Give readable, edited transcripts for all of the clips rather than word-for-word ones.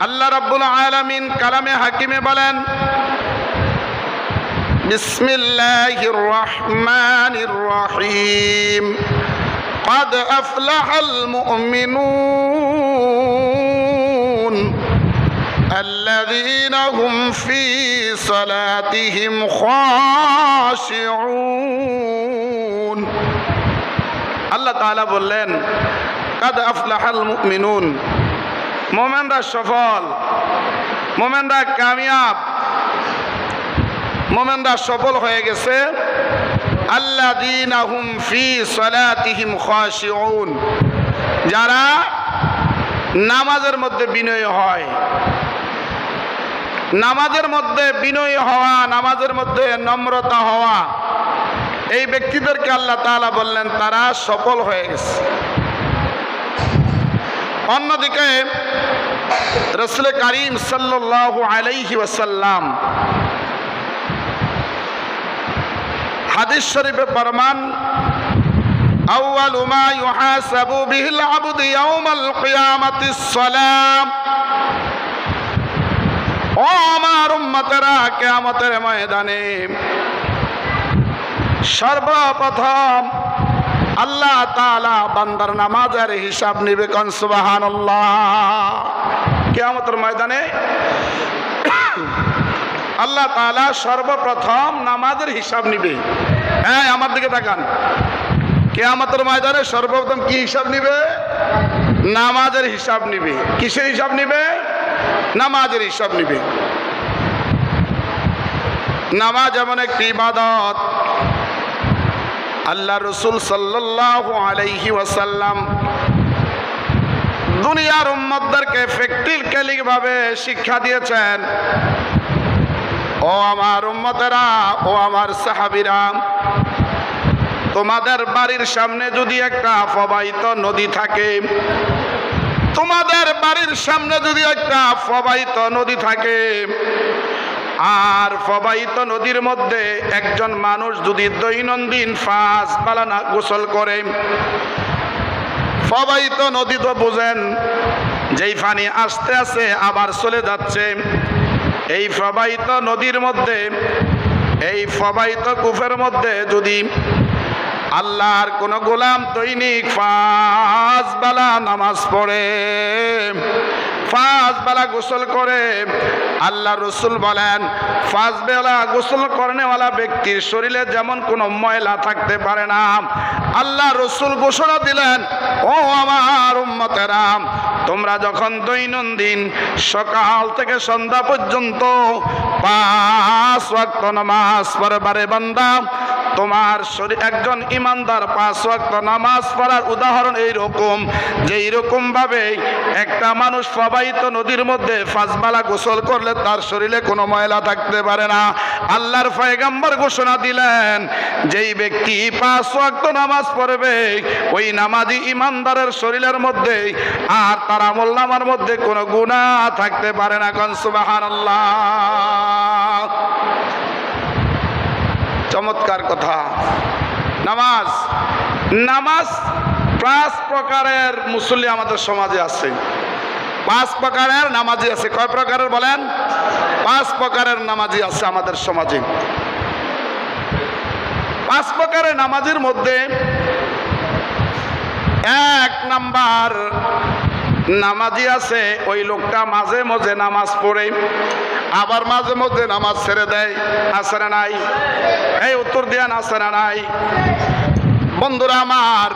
আল্লাহ রাব্বুল আলামিন কালামে হাকিমে বলেন, বিসমিল্লাহির রহমানির রহিম, قد أفلح المؤمنون الذين هم في صلاتهم خاشعون। আল্লাহ তাআলা বললেন, قد أفلح المؤمنون, মুমিনরা সফল, মুমিনরা কামিয়াব, মুমিনরা সফল হয়ে গেছে। আল্লাযীনা হুম ফি সালাতিহিম খাশিউন, যারা নামাজের মধ্যে বিনয়ী হয়। নামাজের মধ্যে বিনয়ী হওয়া, নামাজের মধ্যে নম্রতা হওয়া, এই ব্যক্তিদেরকে আল্লাহ তাআলা বললেন তারা সফল হয়ে গেছে। অন্যদিকে রাসূল কারীম সাল্লাল্লাহু আলাইহি ওয়াসাল্লাম হাদিস শরীফে ফরমান, আউয়ালু মা ইউহাসাবু বিহিল আবদু ইয়াউমাল কিয়ামাতিস সালাম। ও আমার উম্মতেরা, কিয়ামতের ময়দানে সর্বপ্রথম আল্লাহ তাআলা বান্দার নামাজের হিসাব নেবে। কোন সুবহানাল্লাহ। কিয়ামতের ময়দানে আল্লাহ তাআলা সর্বপ্রথম নামাজের হিসাব নিবে। হ্যাঁ, আমার দিকে তাকান। কিয়ামতের ময়দানে সর্বপ্রথম কি হিসাব নিবে? নামাজের হিসাব নিবে। কিসের হিসাব নিবে? নামাজের হিসাব নিবে। নামাজ এমন একটি ইবাদত, আল্লাহ রাসূল সাল্লাল্লাহু আলাইহি ওয়াসাল্লাম দুনিয়ার উম্মতদেরকে প্র্যাকটিক্যালি ভাবে শিক্ষা দিয়েছেন। ও আমার উম্মতেরা, ও আমার সাহাবীরা, তোমাদের বাড়ির সামনে যদি একটা প্রবাহিত নদী থাকে, তোমাদের বাড়ির সামনে যদি একটা প্রবাহিত নদী থাকে, আর প্রবাহিত নদীর মধ্যে একজন মানুষ যদি দৈনন্দিন 5 বেলা না গোসল করে, প্রবাহিত নদী তো বুঝেন, যেই পানি আস্তে আস্তে আবার চলে যাচ্ছে, এই প্রবাহিত নদীর মধ্যে, এই প্রবাহিত কূপের মধ্যে যদি আল্লাহর কোন গোলাম দৈনিক 5 বেলা নামাজ পড়ে, 5 বেলা গোসল করে, আল্লাহ রসুল বলেন 5 বেলা গোসল করনেওয়ালা ব্যক্তির শরীরে যেমন কোনো ময়লা থাকতে পারে না। আল্লাহ রসুল ঘোষণা দিলেন, ও আমার উম্মতেরা, তোমরা যখন দৈনন্দিন সকাল থেকে সন্ধ্যা পর্যন্ত 5 ওয়াক্ত নামাজ পড়বারে বান্দা, তোমার শরীর একজন ইমানদার 5 ওয়াক্ত নামাজ পড়ার উদাহরণ এইরকম, যে এইরকম ভাবে একটা মানুষ প্রবাহিত নদীর মধ্যে 5 বেলা গোসল করলে তার শরীরে কোনো ময়লা থাকতে পারে না। আল্লাহর পয়গম্বর ঘোষণা দিলেন, যেই ব্যক্তি 5 ওয়াক্ত নামাজ পড়বে, ওই নামাজি ইমানদারের শরীরের মধ্যে আর তার আমলনামার মধ্যে কোনো গুনাহ থাকতে পারে না। কোন সুবহানাল্লাহ। চমৎকার কথা। নামাজ, নামাজ 5 প্রকারের মুসল্লি আমাদের সমাজে আছে। 5 প্রকারের নামাজি আছে। কয় প্রকারের বলেন? 5 প্রকারের নামাজি আছে আমাদের সমাজে। 5 প্রকারের নামাজির মধ্যে 1 নাম্বার নামাজি আছে, ওই লোকটা মাঝে মাঝে নামাজ পড়ে, আবার মাঝে মধ্যে নামাজ ছেড়ে দেয়। আছে না নাই? এই উত্তর দেন, আছে না নাই? বন্ধুরা আমার,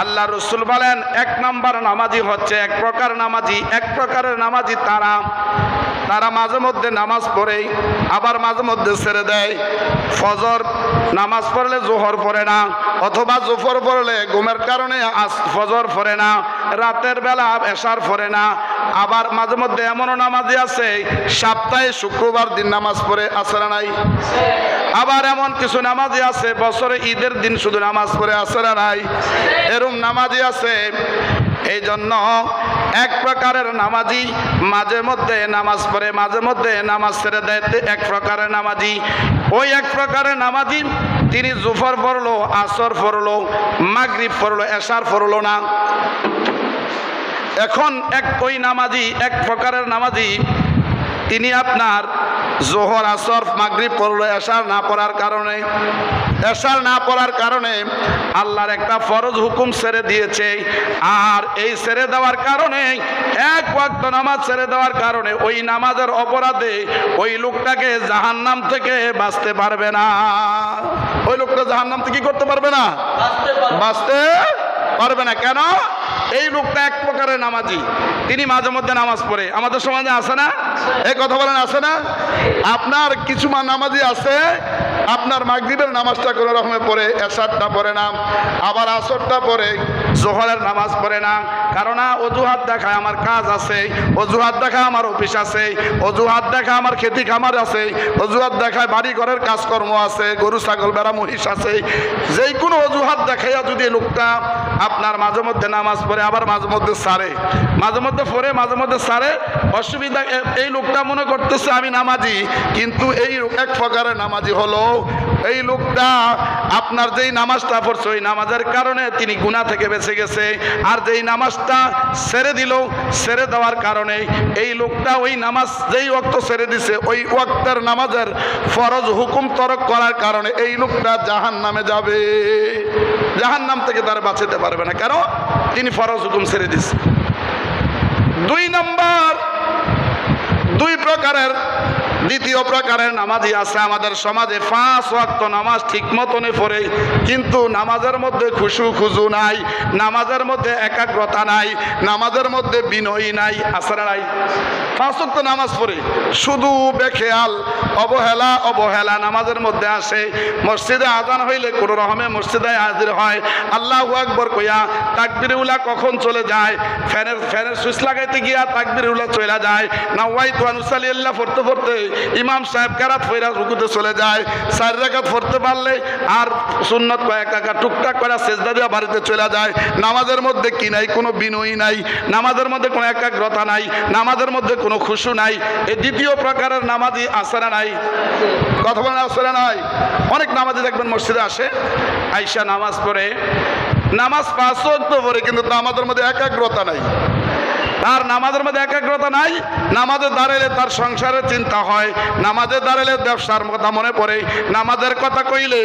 আল্লাহ রসুল বলেন 1 নাম্বার নামাজি হচ্ছে, 1 প্রকার নামাজি, 1 প্রকারের নামাজি তারা মাঝে মধ্যে নামাজ পড়ে, আবার মাঝে মধ্যে ছেড়ে দেয়। ফজর নামাজ পড়লে জোহর পড়ে না, অথবা জোহর পড়লে ঘুমের কারণে ফজর পড়ে না, রাতের বেলা এশার পড়ে না। আবার মাঝে মধ্যে এমনও নামাজি আছে সপ্তাহে শুক্রবার দিন নামাজ পড়ে। আছে না নাই? আবার এমন কিছু নামাজি আছে বছরে ঈদের দিন শুধু নামাজ পড়ে। আছে না নাই? এরকম নামাজি আছে। এই জন্য 1 প্রকারের নামাজি মাঝে মধ্যে নামাজ পড়ে, মাঝে মধ্যে নামাজ ছেড়ে দেয়। 1 প্রকারের নামাজি, ওই 1 প্রকারের নামাজি তিনি জোহর পড়লো, আসর পড়লো, মাগরিব পড়লো, এশার পড়লো না। এখন ওই নামাজি এক প্রকারের নামাজি, তিনি আপনার জোহর আসর মাগরিব পড়লো, এশার না পড়ার কারণে আল্লাহর একটা ফরজ হুকুম ছেড়ে দিয়েছে। আর এই ছেড়ে দেওয়ার কারণে, এক ওয়াক্ত নামাজ ছেড়ে দেওয়ার কারণে ওই নামাজের অপরাধে ওই লোকটাকে জাহান্নাম থেকে বাঁচতে পারবে না। ওই লোকটা জাহান্নাম থেকে কি করতে পারবে না? বাঁচতে পারবে না। কেন? এই লোকটা এক প্রকারের নামাজি, তিনি মাঝে মধ্যে নামাজ পড়ে। আমাদের সমাজে আছে না? এই কথা বলেন, আছে না? আপনার কিছু নামাজি আছে, আপনার মাগরিবের নামাজটা কোনো রকমে পড়ে, এশারটা পড়ে না, আবার আসরটা পড়ে, জোহরের নামাজ পড়ে না। কারণ অজুহাত দেখায় আমার কাজ আছে, অজুহাত দেখায় আমার অফিস আছে, অজুহাত দেখায় আমার খেতি খামার আছে, অজুহাত দেখায় বাড়ি ঘরের কাজকর্ম আছে, গরু ছাগল বেড়া মহিষ আছে। যেই কোনো অজুহাত দেখাইয়া যদি লোকটা আপনার মাঝে মধ্যে নামাজ পড়ে, আবার মাঝে মধ্যে সারে, মাঝে মধ্যে পড়ে, মাঝে মধ্যে সারে, অসুবিধা। এই লোকটা মনে করতেছে আমি নামাজি, কিন্তু এই এক প্রকারের নামাজি হলো এই লোকটা আপনার যেই নামাজটা পড়ছে ওই নামাজের কারণে তিনি গুনাহ থেকে বেঁচে গেছে। আর যেই নামাজটা ছেড়ে দিল, ছেড়ে দেওয়ার কারণে এই লোকটা ওই নামাজ যেই ওয়াক্ত ছেড়ে দিছে ওই ওয়াক্তের নামাজের ফরজ হুকুম তরক করার কারণে এই লোকটা জাহান্নামে যাবে। জাহান্নাম থেকে তার বাঁচাতে পারবে না। কেন? তিনি ফরজ হুকুম ছেড়ে দিছে। 2 নম্বর, 2 প্রকারের দ্বিতীয় প্রকারের নামাজি আছে আমাদের সমাজে। 5 ওয়াক্ত নামাজ ঠিক মতনে পড়ে, কিন্তু নামাজের মধ্যে খুশু খুজু নাই, নামাজের মধ্যে একাগ্রতা নাই, নামাজের মধ্যে বিনয়ী নাই। আছে না নাই? 5 ওয়াক্ত নামাজ পড়ে, শুধু বেখেয়াল, অবহেলা নামাজের মধ্যে আসে। মসজিদে আজান হইলে কোনো রকমে মসজিদে হাজির হয়, আল্লাহু আকবার কইয়া তাকবীরে উলা কখন চলে যায়, ফ্যানের সুইচ লাগাইতে গিয়া তাকবীরে উলা চলে যায়, নাওয়াইতু আন উসাল্লি আল্লাহ পড়তে পড়তে ইমাম সাহেব কেরাত ফয়রা রুকুতে চলে যায়, 4 রাকাত পড়তে পারলে আর সুন্নত কয়েক রাকাত টুকটাক করে সিজদা দিয়ে বাড়িতে চলে যায়। নামাজের মধ্যে কি নাই? কোনো বিনয়ী নাই, নামাজের মধ্যে কোনো একাগ্রতা নাই, নামাজের মধ্যে কোনো খুশু নাই। এই দ্বিতীয় প্রকারের নামাজি আছে না নাই? কথা বলেন, আছে না নাই? অনেক নামাজি দেখবেন মসজিদে আসে, আইসা নামাজ পড়ে, নামাজ 5 ওয়াক্ত পড়ে, কিন্তু নামাজের মধ্যে একাগ্রতা নাই। তার নামাজের মধ্যে একাগ্রতা নাই। নামাজে দাঁড়াইলে তার সংসারের চিন্তা হয়, নামাজে দাঁড়াইলে ব্যবসার কথা মনে পড়ে, নামাজের কথা কইলে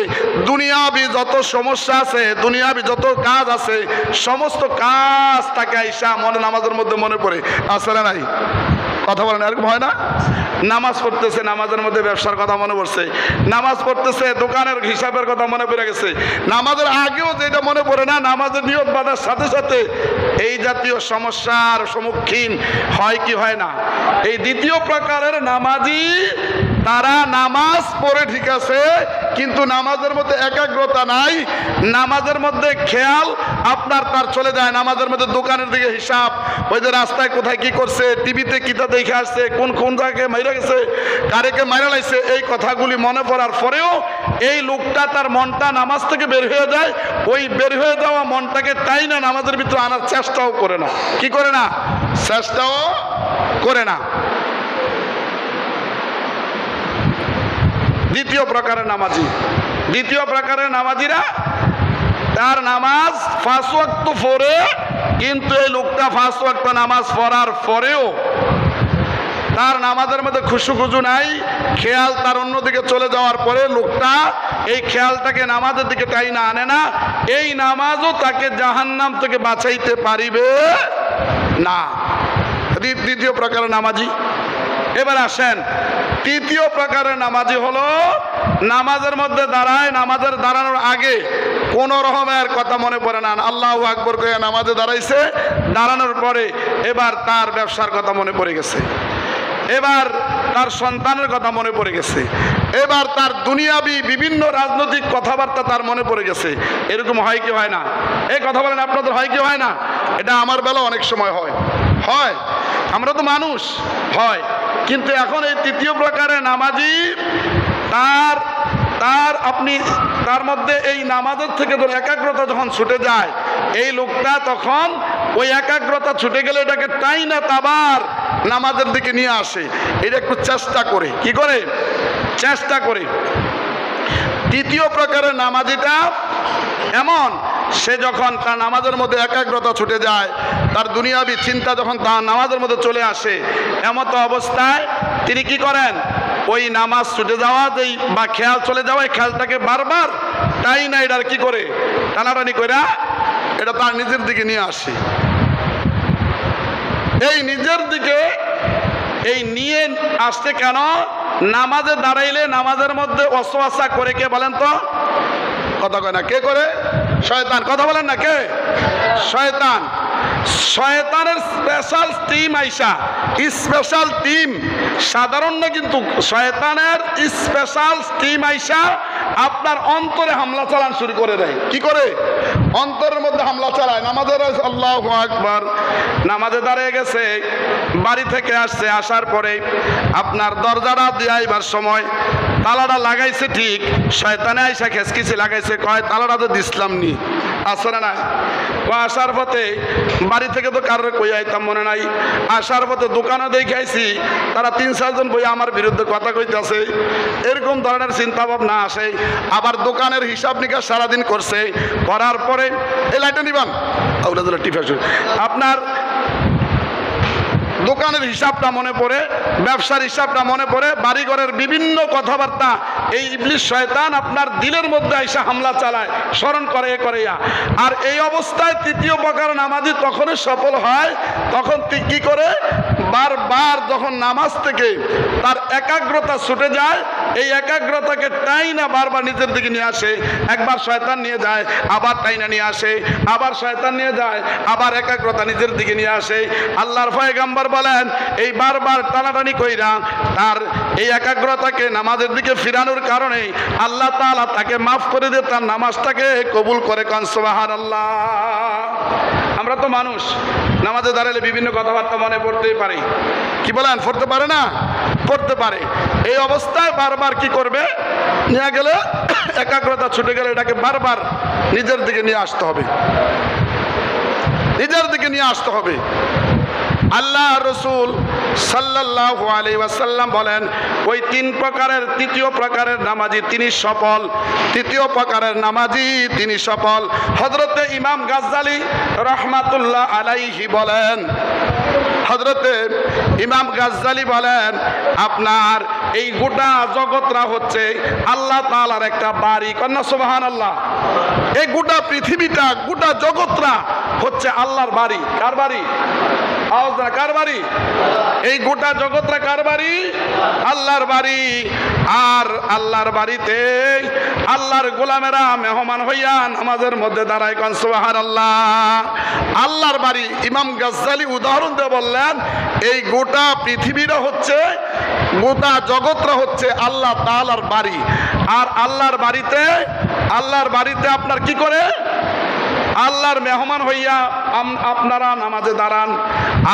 দুনিয়াবি যত সমস্যা আছে, দুনিয়াবি যত কাজ আছে, সমস্ত কাজ তাকে আইসা নামাজের মধ্যে মনে পড়ে। আসলে নাই? কথা বলেন, এরকম হয় না? নামাজ পড়তেছে, নামাজের মধ্যে ব্যবসার কথা মনে পড়ছে, নামাজ পড়তেছে দোকানের হিসাবের কথা মনে পড়ে গেছে, নামাজের আগেও যেটা মনে পড়ে না, নামাজের নিয়ত বাঁধার সাথে সাথে এই জাতীয় সমস্যার সম্মুখীন হয় কি হয় না? এই দ্বিতীয় প্রকারের নামাজি, তারা নামাজ পড়ে ঠিক আছে, কিন্তু নামাজের মধ্যে একাগ্রতা নাই, নামাজের মধ্যে খেয়াল আপনার তার চলে যায়, নামাজের মধ্যে দোকানের দিকে হিসাব, ওই যে রাস্তায় কোথায় কি করছে, টিভিতে কিতা দেখে আসছে, কোন জায়গায় মাইরা গেছে, কারেকে মাইরা লাইছে, এই কথাগুলি মনে পড়ার পরেও এই লোকটা তার মনটা নামাজ থেকে বের হয়ে যায়। ওই বের হয়ে যাওয়া মনটাকে তাই না নামাজের ভিতরে আনার চেষ্টাও করে না। কি করে না? চেষ্টাও করে না। দ্বিতীয় প্রকারের নামাজিরা, তার নামাজ 5 ওয়াক্ত পড়ে, কিন্তু এই লোকটা 5 ওয়াক্ত নামাজ পড়ার পরেও তার নামাজের মধ্যে খুশু নাই, খেয়াল তার অন্যদিকে চলে যাওয়ার পরে লোকটা এই খেয়ালটাকে নামাজের দিকে টাইনা আনে না। এই নামাজও তাকে জাহান্নাম থেকে বাঁচাইতে পারিবে না। দ্বিতীয় প্রকারের নামাজি। এবার আসেন, তৃতীয় প্রকারের নামাজি হলো নামাজের মধ্যে দাঁড়ায়, নামাজের দাঁড়ানোর আগে কোন রকমের কথা মনে পড়ে না, আল্লাহু আকবার কইয়া নামাজে দাঁড়াইছে, দাঁড়ানোর পরে এবার তার ব্যবসার কথা মনে পড়ে গেছে, এবার তার সন্তানের কথা মনে পড়ে গেছে, এবার তার দুনিয়াবি বিভিন্ন রাজনৈতিক কথাবার্তা তার মনে পড়ে গেছে। এরকম হয় কি হয় না? এই কথা বলেন, আপনাদের হয় কি হয় না? এটা আমার বেলা অনেক সময় হয়। আমরা তো মানুষ, হয়। কিন্তু এখন এই তৃতীয় প্রকারের নামাজি, তার মধ্যে এই নামাজের থেকে ধরে একাগ্রতা যখন ছুটে যায়, এই লোকটা তখন ওই একাগ্রতা ছুটে গেলে এটাকে টাইনা আবার নামাজের দিকে নিয়ে আসে। এটা একটু চেষ্টা করে, কি করে? চেষ্টা করে। তৃতীয় প্রকারের নামাজিটা এমন, সে যখন তার নামাজের মধ্যে একাগ্রতা ছুটে যায়, তার দুনিয়াবি চিন্তা যখন তার নামাজের মধ্যে চলে আসে, এমতো অবস্থায় তিনি কি করেন, ওই নামাজ ছুটে যাওয়া বা খেয়াল চলে যাওয়া, এই খেয়ালটাকে বারবার না এটার কি করে টানাটানি করে এটা তার নিজের দিকে নিয়ে আসে। এই নিজের দিকে এই নিয়ে আসতে কেন, নামাজে দাঁড়াইলে নামাজের মধ্যে ওয়াসওয়াসা করে কে বলেন তো? কথা কয় না, কে করে? শয়তান। কথা বলেন না, কে? শয়তান। শয়তানের স্পেশাল টিম আইসা, স্পেশাল টিম, সাধারণ না কিন্তু, শয়তানের স্পেশাল টিম আইসা আপনার অন্তরে হামলা চালান শুরু করে দেয়। কি করে? অন্তরের মধ্যে হামলা চালায়। নামাজের আল্লাহু আকবার, নামাজে দাঁড়িয়ে গেছে, বাড়ি থেকে আসছে, আসার পরে আপনার দরজাটা দিয়ে আইবার সময় তালাটা লাগাইছে, ঠিক শয়তানে আইসা খেসকিছে লাগাইছে, কয় তালাটা তো দিসলাম নি, আসলে না। আসার পথে বাড়ি থেকে তো কারোর কই আইতাম মনে নাই, আসার পথে দোকানে দেখে আইছি তারা 3-4 জন বই আমার বিরুদ্ধে কথা কইতেছে, এরকম ধরনের চিন্তা ভাবনা আসে। আবার দোকানের হিসাব নিকাশ সারাদিন করছে, করার পরে এই লাইটটা নিবান আপনার দোকানের হিসাবটা মনে পড়ে, ব্যবসার হিসাবটা মনে পড়ে, বাড়িঘরের বিভিন্ন কথাবার্তা এই ইবলিশ শয়তান আপনার দিলের মধ্যে এসে হামলা চালায়, স্মরণ করে এ করে। আর এই অবস্থায় তৃতীয় প্রকার নামাজি তখনই সফল হয়, তখন কি করে, বারবার যখন নামাজ থেকে তার একাগ্রতা ছুটে যায়, এই একাগ্রতাকে টাইনা বারবার নিজের দিকে নিয়ে আসে। একবার শয়তান নিয়ে যায়, আবার টাইনা নিয়ে আসে, আবার শয়তান নিয়ে যায়, আবার একাগ্রতা নিজের দিকে নিয়ে আসে। আল্লাহর পয়গম্বর বলেন, এই বারবার টানাটানি কইরা তার এই একাগ্রতাকে নামাজের দিকে ফিরানোর কারণে আল্লাহ তাআলা তাকে মাফ করে দিয়ে তার নামাজটাকে কবুল করে। কান সুবহানাল্লাহ। আমরা তো মানুষ, নামাজে দাঁড়ালে বিভিন্ন কথাবার্তা মনে পড়তেই পারে। কি বলেন, পড়তে পারে না? পড়তে পারে। এই অবস্থায় বারবার কি করবে, নিয়ে গেলে একাগ্রতা ছুটে গেলে এটাকে বারবার নিজের দিকে নিয়ে আসতে হবে, নিজের দিকে নিয়ে আসতে হবে। আল্লাহ রসুল সাল্লাল্লাহু আলাইহি ওয়াসাল্লাম বলেন, ওই 3 প্রকারের তৃতীয় প্রকারের নামাজি তিনি সফল, তৃতীয় প্রকারের নামাজি তিনি সফল। হযরতে ইমাম গাজ্জালী রাহমাতুল্লাহ আলাইহি বলেন, হযরতে ইমাম গাজ্জালী বলেন, আপনার এই গোটা জগৎটা হচ্ছে আল্লাহ তাআলার একটা বাড়ি। কন্যা সুবহানাল্লাহ। এই গোটা পৃথিবীটা, গোটা জগৎটা হচ্ছে আল্লাহর বাড়ি। কার বাড়ি? আওয়াজ না, কার বাড়ি? এই গোটা জগৎটা কার বাড়ি? আল্লাহর বাড়ি। আর আল্লাহর বাড়িতে আল্লাহর গোলামেরা মেহমান হইয়া নামাজের মধ্যে দাঁড়ায়। কান সুবহানাল্লাহ। আল্লাহর বাড়ি। ইমাম গাজ্জালী উদাহরণ দিয়ে বললেন, এই গোটা পৃথিবীটা হচ্ছে, গোটা জগৎটা হচ্ছে আল্লাহ তাআলার বাড়ি। আর আল্লাহর বাড়িতে আপনার কি করে, আল্লাহর মেহমান হইয়া আপনারা নামাজে দাঁড়ান।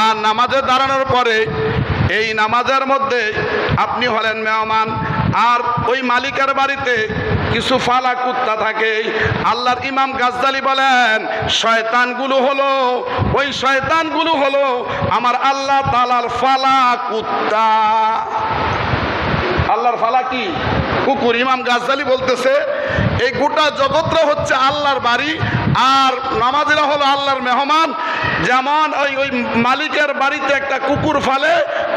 আর নামাজে দাঁড়ানোর পরে এই নামাজের মধ্যে আপনি হলেন মেহমান, আর ওই মালিকের বাড়িতে কিছু ফালা কুত্তা থাকে। আল্লাহর ইমাম গাজ্জালী বলেন, শয়তানগুলো হলো, ওই শয়তানগুলো হলো আমার আল্লাহ তাআলার ফালা কুত্তা। আল্লাহর ফালা কি? কুকুর। ইমাম গাজ্জালী বলতেছে, এই গোটা জগৎটা হচ্ছে আল্লাহর বাড়ি, আর নামাজিরা হলো আল্লাহর মেহমান। যেমন ওই মালিকের বাড়িতে একটা কুকুর ফালে,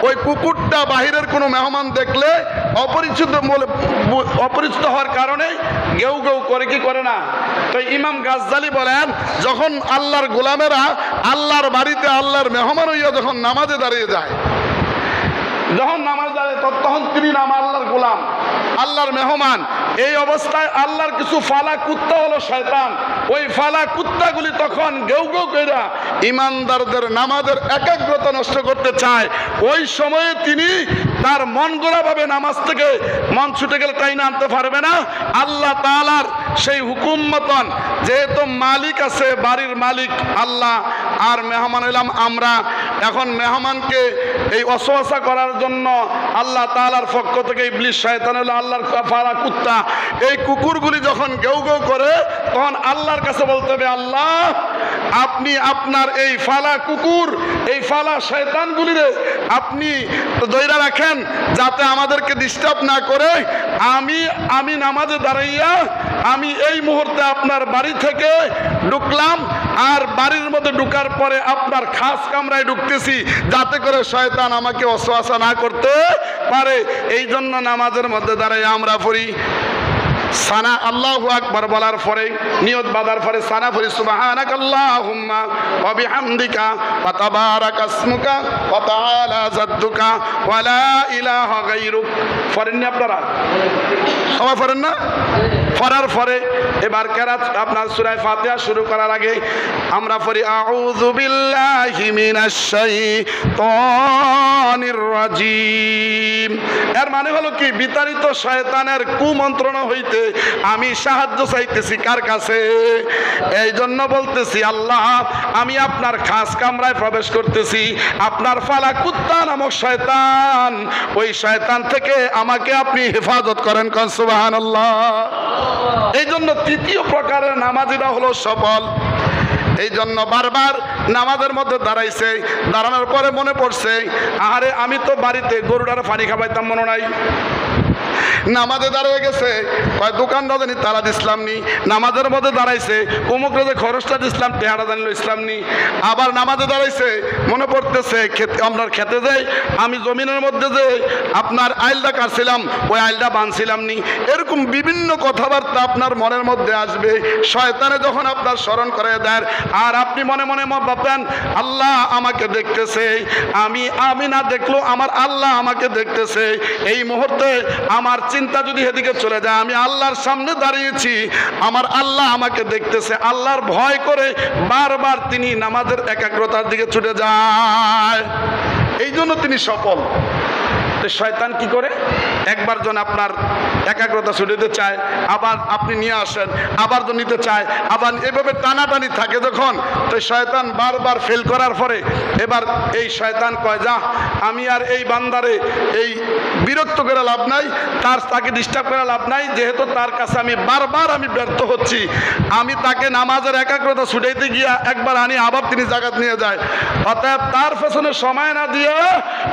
ওই কুকুরটা বাহিরের কোনো মেহমান দেখলে অপরিচিত হওয়ার কারণে গেউ গেউ করে, কি করে না? তো ইমাম গাজ্জালী বলেন, যখন আল্লাহর গোলামেরা আল্লাহর বাড়িতে আল্লাহর মেহমান হইয়া যখন নামাজে দাঁড়িয়ে যায়, যখন নামাজ দাঁড়ায় তখন তিনি নাম আল্লাহর গোলাম, আল্লাহর মেহমান। এই অবস্থায় আল্লাহর কিছু ফালা কুত্তা হলো শয়তান, ওই ফালা কুত্তাগুলি তখন গেউ গেউ কইরা ইমানদারদের নামাজের একাগ্রতা নষ্ট করতে চায়। ওই সময়ে তিনি তার মন গড়াভাবে নামাজ থেকে মন ছুটে গেলে তাই না আনতে পারবে না। আল্লাহ তাআলার সেই হুকুম মতন, যেহেতু মালিক আছে, বাড়ির মালিক আল্লাহ, আর মেহমান হইলাম আমরা। এখন মেহমানকে এই অসওয়াসা করার জন্য আল্লাহ তাআলার পক্ষ থেকে ইবলিশ শয়তান হলো আল্লাহর ফালা কুত্তা। এই কুকুরগুলি যখন গেউ গেউ করে, তখন আল্লাহর কাছে বলতে হবে, আল্লাহ আপনি আপনার এই ফালা কুকুর, এই ফালা শয়তানগুলিরে আপনি ধইরা রাখেন, যাতে আমাদেরকে ডিস্টার্ব না করে। আমি নামাজে দাঁড়াইয়া আমি এই মুহূর্তে আপনার বাড়ি থেকে ঢুকলাম, আর বাড়ির মধ্যে ঢুকার পরে আপনার খাস কামরায় ঢুকতেছি যাতে করে শয়তান আমাকে ওয়াসওয়াসা না করতে পারে। এই জন্য নামাজের মধ্যে দাঁড়াই আমরা পড়ি সানা আল্লাহু আকবার বলার পরে নিয়ত বাঁধার পরে সানা পড়ি সুবহানাকাল্লাহুম্মা ওয়া বিহামদিকা ওয়া তাবারাকা ইসমুকা ওয়া তাআলা জাদ্দুকা ওয়া লা ইলাহা গায়রুক। পড়েননি আপনারা? সবাই পড়েন না? পড়ার পরে এবার কেরাত আপনার সূরা ফাতিহা শুরু করার আগে আমরা পড়ি আউযু বিল্লাহি মিনাশ শাইতানির রাজিম। এর মানে হলো কি, বিতাড়িত শয়তানের কুমন্ত্রণা হইতে আমি সাহায্য চাইতেছি কার কাছে? এই জন্য বলতেছি আল্লাহ আমি আপনার খাস কামরায় প্রবেশ করতেছি, আপনার ফালা কুত্তা নামক শয়তান, ওই শয়তান থেকে আমাকে আপনি হেফাজত করেন। কোন সুবহানাল্লাহ। এই জন্য তৃতীয় প্রকারের নামাজিরা হলো সফল। এই জন্য বারবার নামাজের মধ্যে দাঁড়াইছে, দাঁড়ানোর পরে মনে পড়ছে আরে আমি তো বাড়িতে গরুটার পানি খাবাইতাম মনে নাই। নামাজে দাঁড়িয়ে গেছে, কয় দোকান রাজানি তারা দিসলাম নি। নামাজের মধ্যে দাঁড়াইছে অমুক রাজে খরচটা দিসলাম টেহারা জানিল ইসলাম নি। আবার নামাজে দাঁড়াইছে মনে পড়তেছে আপনার খেতে যাই আমি জমিনের মধ্যে যে আপনার আইলটা কাটছিলাম ওই আইলটা বাঁধছিলাম নি। এরকম বিভিন্ন কথাবার্তা আপনার মনের মধ্যে আসবে। শয়তানে যখন আপনার স্মরণ করে দেয় আর আপনি মনে মনে ভাববেন আল্লাহ আমাকে দেখতেছে, আমি না দেখলো আমার আল্লাহ আমাকে দেখতেছে। এই মুহূর্তে আমার চিন্তা যদি এদিকে চলে যায়, আমি আল্লাহর সামনে দাঁড়িয়েছি, আমার আল্লাহ আমাকে দেখতেছে, আল্লাহর ভয় করে বারবার তিনি নামাজের একাগ্রতার দিকে ছুটে যায়। এই জন্য তিনি সফল। শয়তান কি করে, একবার জন আপনার একাগ্রতা ছুটে দিতে চায়, আবার আপনি নিয়ে আসেন, আবার জন নিতে চায়, আবার এভাবে টানাটানি থাকে যখন, তো শয়তান বারবার ফেল করার পরে এবার এই শয়তান কয় যা আমি আর এই বান্দারে এই বিরক্ত করে লাভ নাই, তাকে ডিস্টার্ব করে লাভ নাই, যেহেতু তার কাছে আমি বারবার ব্যর্থ হচ্ছি, আমি তাকে নামাজের একাগ্রতা ছুটাইতে গিয়া একবার আনি আবার তিনি জাগাত নিয়ে যায়। অতএব তার পেছনে সময় না দিয়ে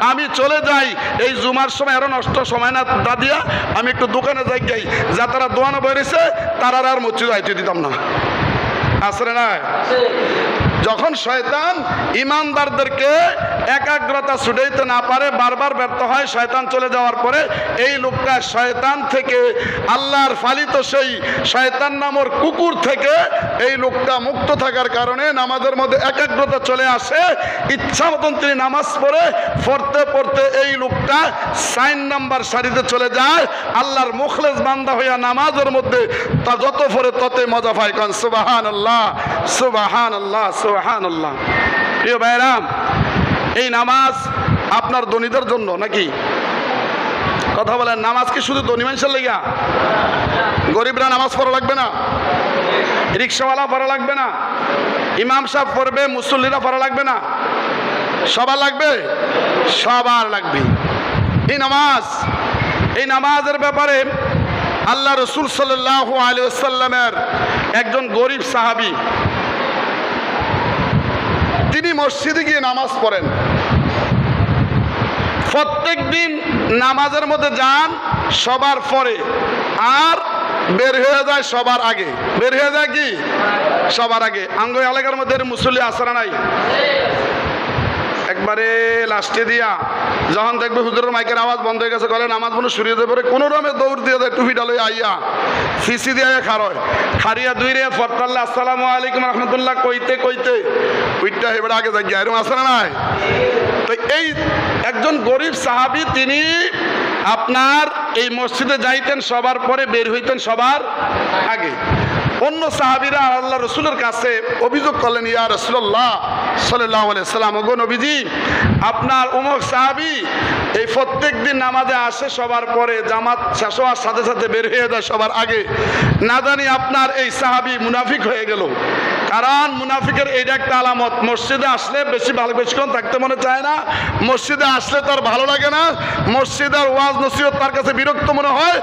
আমি চলে যাই, এই জুমার সময় আরো নষ্ট সময় না দিয়া আমি একটু দোকানে যাই গাই, যা তারা দোয়ানো বেরিয়েছে তারা আর মসজিদে আইতে দিতাম না। আসলে না, যখন শয়তান ইমানদারদেরকে একাগ্রতা ছুটাইতে না পারে, বারবার ব্যর্থ হয়, শয়তান চলে যাওয়ার পরে এই লোকটা শয়তান থেকে, আল্লাহর ফালিত সেই শয়তান নামর কুকুর থেকে এই লোকটা মুক্ত থাকার কারণে নামাজের মধ্যে একাগ্রতা চলে আসে। ইচ্ছা মতন তিনি নামাজ পড়তে পড়তে এই লোকটা 4 নাম্বার সারিতে চলে যায়। আল্লাহর মুখলেস বান্দা হইয়া নামাজের মধ্যে তা যত পড়ে ততই মজা পায়। কারণ সুবহানাল্লাহ, সুবহানাল্লাহ, সুবহানাল্লাহ। প্রিয় ভাইরাম, এই নামাজ আপনার ধনীদের জন্য নাকি? কথা বলেন, নামাজ কি শুধু ধনী মানুষের লেগা? গরিবরা নামাজ পড়া লাগবে না? রিক্সাওয়ালা পড়া লাগবে না? ইমাম সাহেব পড়বে, মুসল্লিরা পড়া লাগবে না? সবার লাগবে? সবার লাগবে। এই নামাজের ব্যাপারে আল্লাহ রসুল সাল্লাল্লাহু আলাইহি ওয়াসাল্লামের একজন গরিব সাহাবী, তিনি মসজিদে গিয়ে নামাজ পড়েন। প্রত্যেক দিন নামাজের মধ্যে যান সবার পরে, আর বের হয়ে যায় সবার আগে। বের হয়ে যায় কি? সবার আগে। আঙ্গ এলাকার মধ্যে মুসল্লি আসরা নাই, একবারে লাস্টে দিয়া যখন দেখবে হুজুরের মাইকের আওয়াজ বন্ধ হয়ে গেছে, বলে নামাজ মনে শুরু হতে পারে, কোনো রকমে দৌড় দিয়ে দেয়, টুপি ডালে আইয়া ফিসি দিয়ে খারয়, খারিয়া দুই রে ফরতাল্লাহ আসসালামু আলাইকুম রহমতুল্লাহ কইতে কইতে ওইটা এবার আগে যাই এরকম আসরা নাই। তো এই একজন গরিব সাহাবী, তিনি আপনার এই মসজিদে যাইতেন সবার পরে, বের হইতেন সবার আগে। অন্য সাহাবীরা আল্লাহ রসুলের কাছে অভিযোগ করলেন, ইয়া রাসূলুল্লাহ সাল্লাল্লাহু আলাইহি ওয়াসাল্লাম, ওগো নবীজি, আপনার অমুক সাহাবী এই প্রত্যেক দিন নামাজে আসে সবার পরে, জামাত শেষ হওয়ার সাথে সাথে বের হয়ে যায় সবার আগে, না জানি আপনার এই সাহাবী মুনাফিক হয়ে গেল। কারণ মুনাফিকের এইটা একটা আলামত, মসজিদে আসলে বেশিক্ষণ থাকতে মনে চায় না, মসজিদে আসলে তার ভালো লাগে না, মসজিদের ওয়াজ নসিহত তার কাছে বিরক্ত মনে হয়,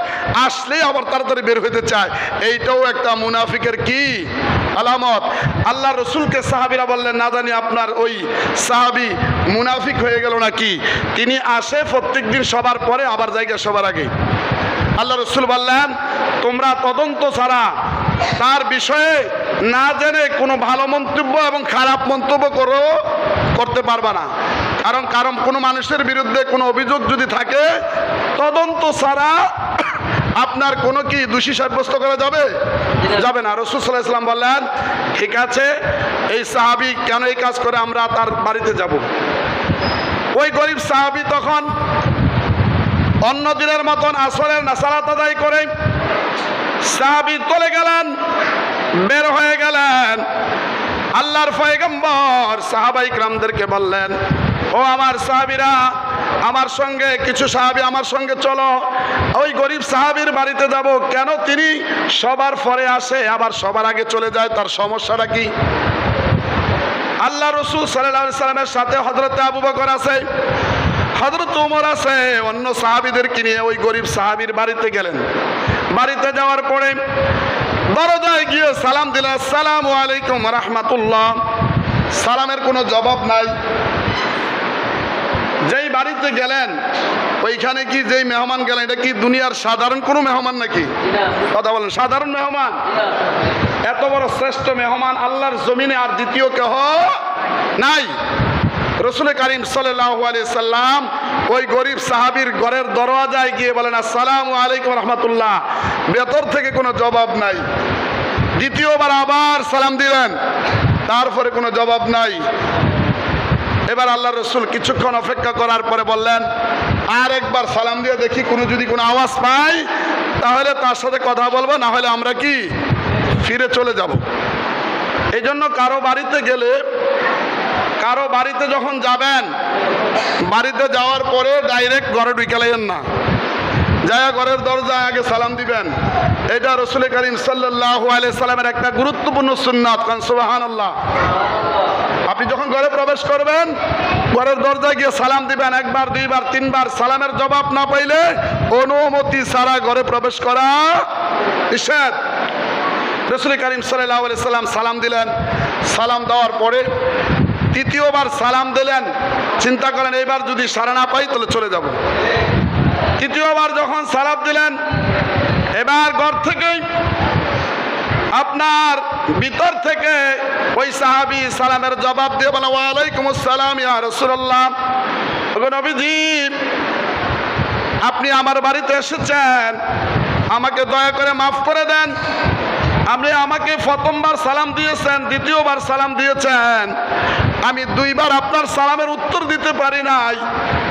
আসলেই আবার তাড়াতাড়ি বের হইতে চায়। এইটাও একটা মুনাফিকের কি আলামত। আল্লাহ রসুলকে সাহাবীরা বললেন, না জানি আপনার ওই সাহাবী মুনাফিক হয়ে গেল নাকি, তিনি আসে প্রত্যেক দিন সবার পরে, আবার জায়গা সবার আগে। আল্লাহ রসুল বললেন, তোমরা তদন্ত ছাড়া তার বিষয়ে না জেনে কোনো ভালো মন্তব্য এবং খারাপ মন্তব্য করতে পারবা না। কারণ কোনো মানুষের বিরুদ্ধে কোনো অভিযোগ যদি থাকে, তদন্ত ছাড়া আপনার কোনো কি দোষী সাব্যস্ত করা যাবে না। রাসূল সাল্লাল্লাহু আলাইহি ওয়াসাল্লাম বললেন, ঠিক আছে, এই সাহাবী কেন এই কাজ করে, আমরা তার বাড়িতে যাব। ওই গরিব সাহাবী তখন অন্য দিনের মতন আসরের সালাত আদায় করে সাহাবী চলে গেলেন, বের হয়ে গেলেন। আল্লাহর পয়গম্বর সাহাবায়ে কিরামদেরকে বললেন, ও আমার সাহাবীরা, আমার সঙ্গে কিছু সাহাবী আমার সঙ্গে চলো, ওই গরিব সাহাবীর বাড়িতে যাব। কেন তিনি সবার পরে আসে আবার সবার আগে চলে যায়, তার সমস্যাটা কি? আল্লাহ রাসূল সাল্লাল্লাহু আলাইহি সাল্লামের সাথে হযরত আবু বকর আছে, হযরত ওমর আছে, অন্য সাহাবীদেরকে নিয়ে ওই গরিব সাহাবীর বাড়িতে গেলেন। বাড়িতে যাওয়ার পরে দরজায় গিয়ে সালাম দিলেন, আসসালামু আলাইকুম ওয়া রাহমাতুল্লাহ। সালামের কোনো জবাব নাই। যেই বাড়িতে গেলেন, ওইখানে কি যেই মেহমান গেলেন, এটা কি দুনিয়ার সাধারণ কোনো মেহমান নাকি? কথা বলেন, সাধারণ মেহমান? এত বড় শ্রেষ্ঠ মেহমান আল্লাহর জমিনে আর দ্বিতীয় কেহ নাই। রাসূল কারীম সাল্লাল্লাহু আলাইহি সাল্লাম ওই গরিব সাহাবীর ঘরের দরওয়াজায় গিয়ে বলেন, আসসালামু আলাইকুম ওয়া রাহমাতুল্লাহ। ভেতর থেকে কোনো জবাব নাই। দ্বিতীয়বার আবার সালাম দিলেন, তারপরে কোনো জবাব নাই। এবার আল্লাহ রসুল কিছুক্ষণ অপেক্ষা করার পরে বললেন, আর একবার সালাম দিয়ে দেখি, যদি কোনো আওয়াজ পাই তাহলে তার সাথে কথা বলবো, না হলে আমরা কি ফিরে চলে যাব। এই জন্য কারো বাড়িতে গেলে, কারো বাড়িতে যখন যাবেন, বাড়িতে যাওয়ার পরে ডাইরেক্ট ঘরে ঢুকালেন না, যায়া ঘরের দরজায় আগে সালাম দিবেন। এটা রাসূল কারীম সাল্লাল্লাহু আলাইহি সাল্লামের একটা গুরুত্বপূর্ণ সুন্নাত। কারণ সুবহানাল্লাহ, আপনি যখন ঘরে প্রবেশ করবেন, ঘরের দরজায় গিয়ে সালাম দিবেন, একবার, দুইবার, তিনবার। সালামের জবাব না পাইলে অনুমতি ছাড়া ঘরে প্রবেশ করা নিষেধ। রাসূল কারীম সাল্লাল্লাহু আলাইহি সাল্লাম সালাম দিলেন। সালাম দেওয়ার পরে তৃতীয়বার সালাম দিলেন। চিন্তা করেন, এইবার যদি সাড়া না পাই তাহলে চলে যাব। তৃতীয়বার যখন সালাম দিলেন, এবার ঘর থেকেই আপনার ভিতর থেকে ওই সাহাবী সালামের জবাব দিয়ে বলে, ওয়া আলাইকুমুস সালাম ইয়া রাসূলুল্লাহ। ওগো নবীজি, আপনি আমার বাড়িতে এসেছেন, আমাকে দয়া করে মাফ করে দেন। আপনি আমাকে প্রথমবার সালাম দিয়েছেন, দ্বিতীয়বার সালাম দিয়েছেন, আমি দুইবার আপনার সালামের উত্তর দিতে পারি নাই।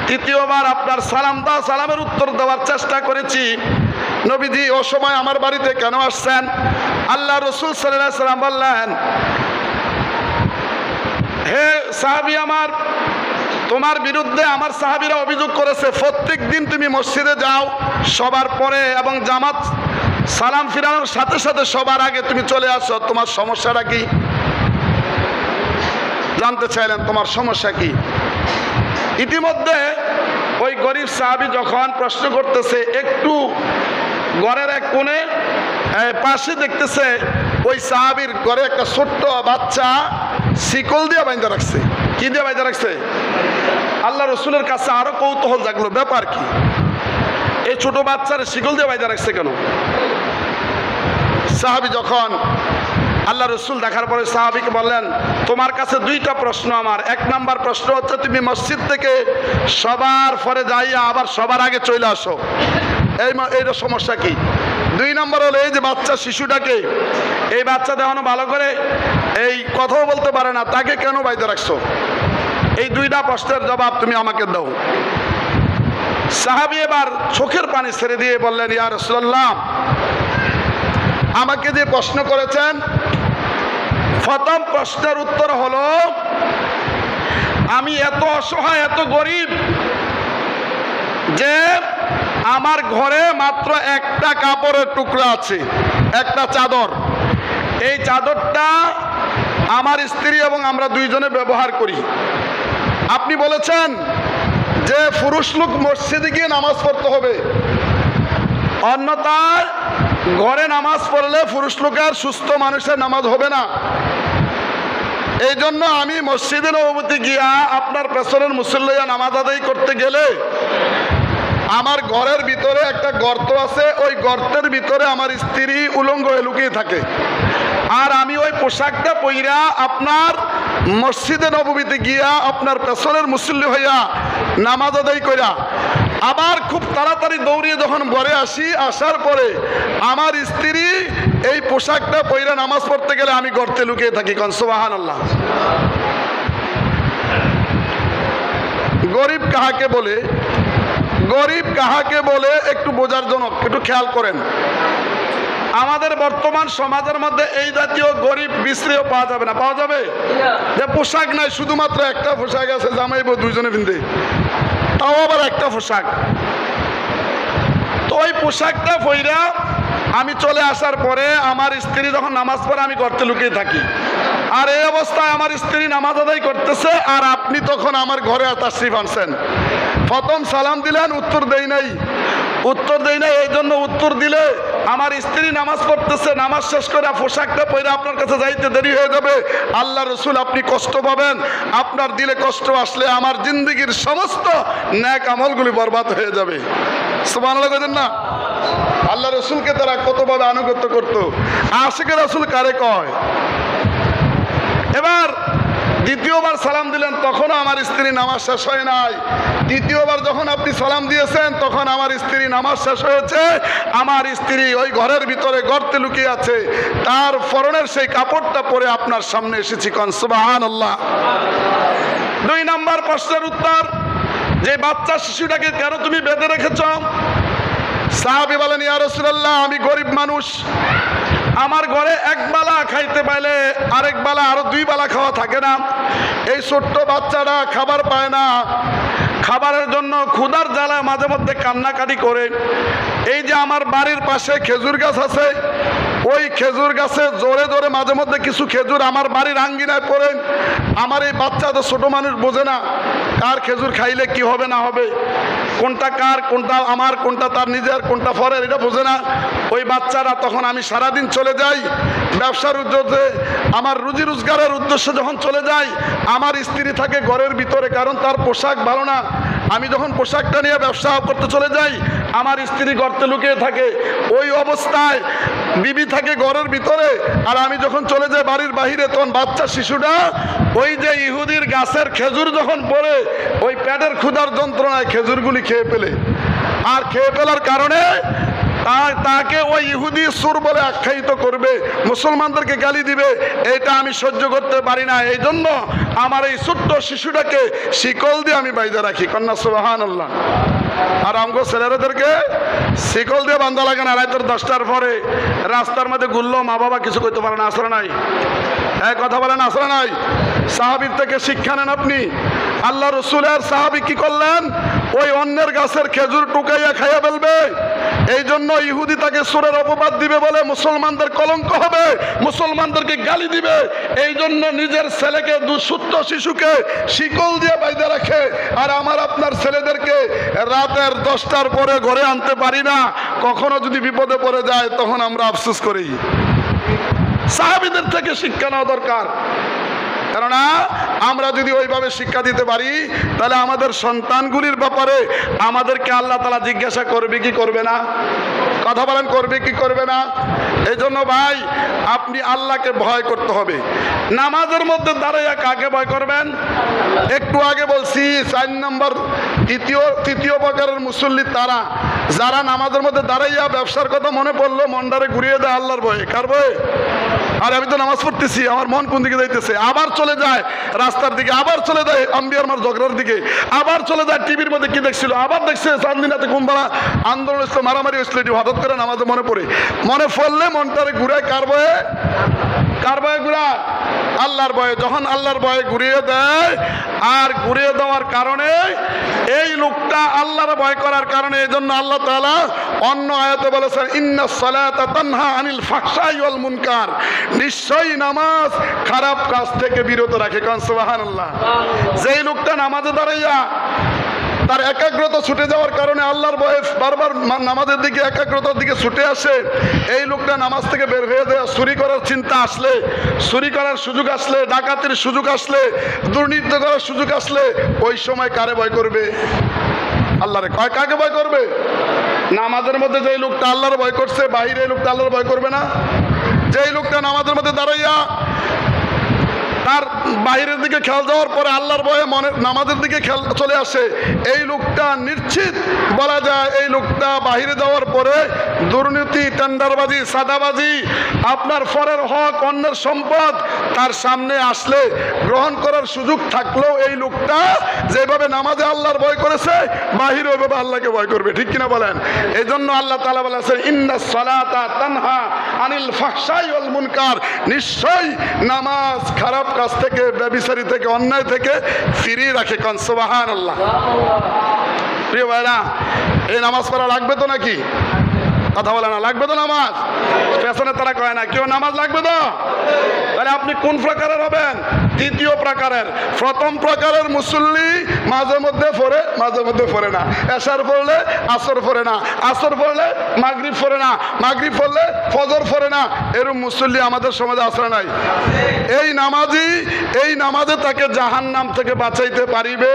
তৃতীয়বার আপনার সালামের উত্তর দেওয়ার চেষ্টা করেছি। নবীজি, ও সময় আমার বাড়িতে কেন আসছেন? আল্লাহ রাসূল সাল্লাল্লাহু আলাইহি সাল্লাম বললেন, হে সাহাবী আমার, তোমার বিরুদ্ধে আমার সাহাবীরা অভিযোগ করেছে, প্রত্যেক দিন তুমি মসজিদে যাও সবার পরে এবং জামাত সালাম ফিরানোর সাথে সাথে সবার আগে তুমি চলে আসো, তোমার সমস্যাটা কি? জানতে চাইলেন তোমার সমস্যা কি। ইতিমধ্যে ওই গরিব সাহাবী যখন প্রশ্ন করতেছে, একটু ঘরের এক কোণে পাশে দেখতেছে ওই সাহাবীর ঘরে একটা ছোট্ট বাচ্চা শিকল দিয়ে বাইন্ধা রাখছে। কি দিয়ে বাইন্ধা রাখছে? আল্লাহ রসুলের কাছে আরো কৌতূহল জাগলো, ব্যাপার কি? এই ছোট বাচ্চার শিকল দিয়ে বাইন্ধা রাখছে কেন? সাহাবী যখন আল্লাহ রসুল দেখার পরে সাহাবীকে বললেন, তোমার কাছে দুইটা প্রশ্ন আমার। এক নাম্বার প্রশ্ন হচ্ছে, তুমি মসজিদ থেকে সবার পরে যাইয়া আবার সবার আগে চলে আসো, এইটা সমস্যা কি? দুই নম্বর হলো, এই যে বাচ্চা শিশুটাকে, এই বাচ্চা দেখানো ভালো করে এই কথাও বলতে পারে না, তাকে কেন বাইতে রাখছো? এই দুইটা প্রশ্নের জবাব তুমি আমাকে দাও। সাহাবী এবার চোখের পানি ছেড়ে দিয়ে বললেন, ইয়া রাসূলুল্লাহ, আমাকে যে প্রশ্ন করেছেন, প্রথম প্রশ্নের উত্তর হলো, আমি এত অসহায়, এত গরিব যে আমার ঘরে মাত্র একটা কাপড়ের টুকরা আছে, একটা চাদর। এই চাদরটা আমার স্ত্রী এবং আমরা দুইজনে ব্যবহার করি। আপনি বলেছেন যে পুরুষ লোক মসজিদে গিয়ে নামাজ পড়তে হবে, অন্যথায় ঘরে নামাজ পড়লে পুরুষ লোকের, সুস্থ মানুষের নামাজ হবে না। এই জন্য আমি মসজিদে নববীতে গিয়া আপনার পেছনের মুসল্লিয়া নামাজ আদায় করতে গেলে আমার ঘরের ভিতরে একটা গর্ত আছে, ওই গর্তের ভিতরে আমার স্ত্রী উলঙ্গ হয়ে লুকিয়ে থাকে, আর আমি ওই পোশাকটা পইরা আপনার মসজিদে নববীতে গিয়া আপনার পেছনের মুসল্লি হইয়া নামাজ আদায় কইরা আবার খুব তাড়াতাড়ি দৌড়িয়ে যখন ঘরে আসি, আসার পরে আমার স্ত্রী এই পোশাকটা পইরা নামাজ পড়তে গেলে আমি গর্তে লুকিয়ে থাকি। কোন সুবহানাল্লাহ। গরিব কাহাকে বলে, গরিব কাহাকে বলে একটু বোঝার জন্য একটু খেয়াল করেন। আমাদের বর্তমান সমাজের মধ্যে এই জাতীয় গরিব বিশ্রীও পাওয়া যাবে না। পাওয়া যাবে যে পোশাক নাই, শুধুমাত্র একটা পোশাক আছে, জামাইবো দুইজনে পিনতে, তাও আবার একটা পোশাক। তো ওই পোশাকটা পইরা আমি চলে আসার পরে আমার স্ত্রী যখন নামাজ পড়ে আমি গর্তে লুকিয়ে থাকি, আর এই অবস্থায় আমার স্ত্রী নামাজ আদায় করতেছে, আর আপনি তখন আমার ঘরে তাশরিফ আনছেন। প্রথম সালাম দিলেন, উত্তর দেই নাই, উত্তর দেই নাই। এই জন্য উত্তর দিলে আমার স্ত্রী নামাজ পড়তেছে, নামাজ শেষ করে পোশাকটা পরে আপনার কাছে যাইতে দেরি হয়ে যাবে। আল্লাহ রসুল আপনি কষ্ট পাবেন, আপনার দিলে কষ্ট আসলে আমার জিন্দগির সমস্ত ন্যাক আমলগুলি বরবাদ হয়ে যাবে। সুবহানাল্লাহ কইতেন না? আল্লাহ রসুলকে তারা কতভাবে আনুগত্য করতো। আশিকে রসুল কারে কয়? এবার দ্বিতীয়বার সালাম দিলেন, তখনও আমার স্ত্রী নামাজ শেষ হয় নাই। তৃতীয়বার যখন আপনি সালাম দিয়েছেন, তখন আমার স্ত্রী নামাজ শেষ হয়েছে, আমার স্ত্রী ওই ঘরের ভিতরে গর্তে লুকিয়ে আছে, তার পরনের সেই কাপড়টা পরে আপনার সামনে এসেছি। কোন সুবহানাল্লাহ। 2 নম্বর প্রশ্নের উত্তর, যে বাচ্চা শিশুটাকে কেন তুমি বেঁধে রেখেছ? সাহাবী বলেন, ইয়া রাসূলুল্লাহ, আমি গরিব মানুষ, আমার ঘরে এক বেলা খাইতে পাইলে আরেক বেলা আরো 2 বেলা খাওয়া থাকে না। এই ছোট্ট বাচ্চাটা খাবার পায় না, খাবারের জন্য ক্ষুধার জ্বালায় মাঝে মধ্যে কান্নাকাটি করে। এই যে আমার বাড়ির পাশে খেজুর গাছ আছে, ওই খেজুর গাছে জোরে জোরে মাঝে মধ্যে কিছু খেজুর আমার বাড়ির আঙ্গিনায় পড়ে। আমার এই বাচ্চা তো ছোট মানুষ, বোঝে না কার খেজুর খাইলে কি হবে না হবে, কোনটা কার, কোনটা আমার, কোনটা তার নিজের, কোনটা ফরের, এটা বোঝে না। ওই বাচ্চারা তখন আমি সারাদিন চলে যাই ব্যবসার উদ্দেশ্যে, আমার রুজি রোজগারের উদ্দেশ্যে যখন চলে যাই, আমার স্ত্রী থাকে ঘরের ভিতরে, কারণ তার পোশাক ভালো না। আমি যখন পোশাকটা নিয়ে ব্যবসা করতে চলে যাই, আমার স্ত্রী গর্তে লুকিয়ে থাকে। ওই অবস্থায় বিবি থাকে ঘরের ভিতরে, আর আমি যখন চলে যাই বাড়ির বাহিরে, তখন বাচ্চা শিশুটা ওই যে ইহুদির গাছের খেজুর যখন পড়ে, ওই পেটের ক্ষুধার যন্ত্রণায় খেজুরগুলি খেয়ে ফেলে, আর খেয়ে ফেলার কারণে তাকে ওই ইহুদি সুর বলে আখ্যায়িত করবে, মুসলমানদেরকে গালি দিবে। এটা আমি সহ্য করতে পারি না। এই জন্য আমার এই ছোট্ট শিশুটাকে শিকল দিয়ে আমি বাইধা রাখি। কন্যা সুবহানাল্লাহ। আর আমগো ছেলেদেরকে শিকল দিয়ে বান্ধা লাগে না। রাতের 10টার পরে রাস্তার মধ্যে ঘুরলো, মা বাবা কিছু করতে পারে না। আসলে নাই, এক কথা বলেন, আসলে নাই। সাহাবীর থেকে শিক্ষা নেন আপনি। আল্লাহ রসুলের সাহাবী কি করলেন? ওই অন্যের গাছের খেজুর টুকাইয়া খাইয়া ফেলবে, এই জন্য ইহুদি তাকে সুরের অপবাদ দিবে বলে মুসলমানদের কলঙ্ক হবে, মুসলমানদেরকে গালি দিবে। এই জন্য নিজের ছেলেকে, ছোট্ট শিশুকে শিকল দিয়ে বাইধা রাখে। আর আমার আপনার ছেলেদেরকে রাতের 10টার পরে ঘরে আনতে পারি না। কখনো যদি বিপদে পড়ে যায়, তখন আমরা আফসোস করি। সাহাবীদের থেকে শিক্ষা নেওয়া দরকার। কেননা আমরা যদি ওইভাবে শিক্ষা দিতে পারি, তাহলে আমাদের সন্তানগুলির ব্যাপারে আমাদেরকে আল্লাহ তাআলা জিজ্ঞাসা করবে কি করবে না? কথা বলেন, করবে কি করবে না? এই জন্য ভাই, আপনি আল্লাহকে ভয় করতে হবে। নামাজের মধ্যে দাঁড়াইয়া কাকে ভয় করবেন? একটু আগে বলছি 4 নম্বর তৃতীয় প্রকারের মুসল্লি তারা, যারা নামাজের মধ্যে দাঁড়াইয়া ব্যবসার কথা মনে পড়লো মনটারে ঘুরিয়ে দেয় আল্লাহর ভয়ে। কার ভয়ে? আর আমি তো নামাজ পড়তেছি, আমার মন কোন দিকে যাইতেছে, আবার চলে যায় রাস্তার দিকে, আবার চলে যায় আম্বিয়ার মার ঝগড়ার দিকে, আবার চলে যায় টিভির মধ্যে কি দেখছিল, আবার দেখছে চান্দিনাতে কুম্বালা আন্দোলন হয়েছিল, মারামারি হয়েছিল। এটি হঠাৎ করে নামাজে মনে পড়লে মনটারে ঘুরায় কার ভয়ে? কার ভয়ে ঘুরায়? আল্লাহর ভয়ে। যখন আল্লাহর ভয়ে ঘুরিয়ে দেয়, আর ঘুরিয়ে দেওয়ার কারণে এই লোকটা আল্লাহর ভয় করার কারণে, এই জন্য আল্লাহ তাআলা অন্য আয়াতে বলেছেন, ইন্নাস সালাতা তানহা আনিল ফাহশাই ওয়াল মুনকার, নিশ্চয়ই নামাজ খারাপ কাজ থেকে বিরত রাখে। কারণ সুবহানাল্লাহ, যেই লোকটা নামাজে দাঁড়াইয়া তার একাগ্রতা ছুটে যাওয়ার কারণে আল্লাহর ভয়ে বারবার নামাজের দিকে, একাগ্রতার দিকে ছুটে আসে, এই লোকটা নামাজ থেকে বের হয়ে দেওয়া, চুরি করার চিন্তা আসলে, চুরি করার সুযোগ আসলে, ডাকাতির সুযোগ আসলে, দুর্নীতি করার সুযোগ আসলে, ওই সময় কারে ভয় করবে? আল্লাহরে কয় কাকে ভয় করবে? নামাজের মধ্যে যেই লোকটা আল্লাহর ভয় করছে, বাহিরে এই লোকটা আল্লাহর ভয় করবে না? যেই লোকটা নামাজের মধ্যে দাঁড়াইয়া তার বাহিরের দিকে খেয়াল যাওয়ার পরে আল্লাহর ভয়ে মনে নামাজের দিকে খেয়াল চলে আসে, এই লোকটা নিশ্চিত বলা যায় এই লোকটা বাহিরে যাওয়ার পরে দুর্নীতি, টেন্ডারবাজি, সাদাবাজি, আপনার পরের হক, অন্যের সম্পদ তার সামনে আসলে গ্রহণ করার সুযোগ থাকলেও এই লোকটা যেভাবে নামাজে আল্লাহর ভয় করেছে বাহিরে ওইভাবে আল্লাহকে ভয় করবে। ঠিক কিনা বলেন? এই জন্য আল্লাহ তাআলা বলেছেন ইন্নাস সালাতা তানহা আনিল ফাহশাই ওয়াল মুনকার, নিশ্চয়ই নামাজ খারাপ কাজ থেকে, ব্যভিচারী থেকে, অন্যায় থেকে ফিরিয়ে রাখে। কোন সুবহানাল্লাহ। প্রিয় ভাইরা, এই নামাজ পড়া লাগবে তো নাকি? কথা বলে না, লাগবে তো নামাজ? পেছনে তারা কয় না কেউ নামাজ লাগবে তো? তাহলে আপনি কোন প্রকারের হবেন? দ্বিতীয় প্রকারের। প্রথম প্রকারের মুসল্লি মাঝে মধ্যে পড়ে, মাঝে মধ্যে পড়ে না। এশার পড়লে আসর পড়ে না, আসর পড়লে মাগরিব পড়ে না, মাগরিব পড়লে ফজর পড়ে না। এরকম মুসল্লি আমাদের সমাজে আসে নাই। এই নামাজি, এই নামাজে তাকে জাহান্নাম থেকে বাঁচাইতে পারিবে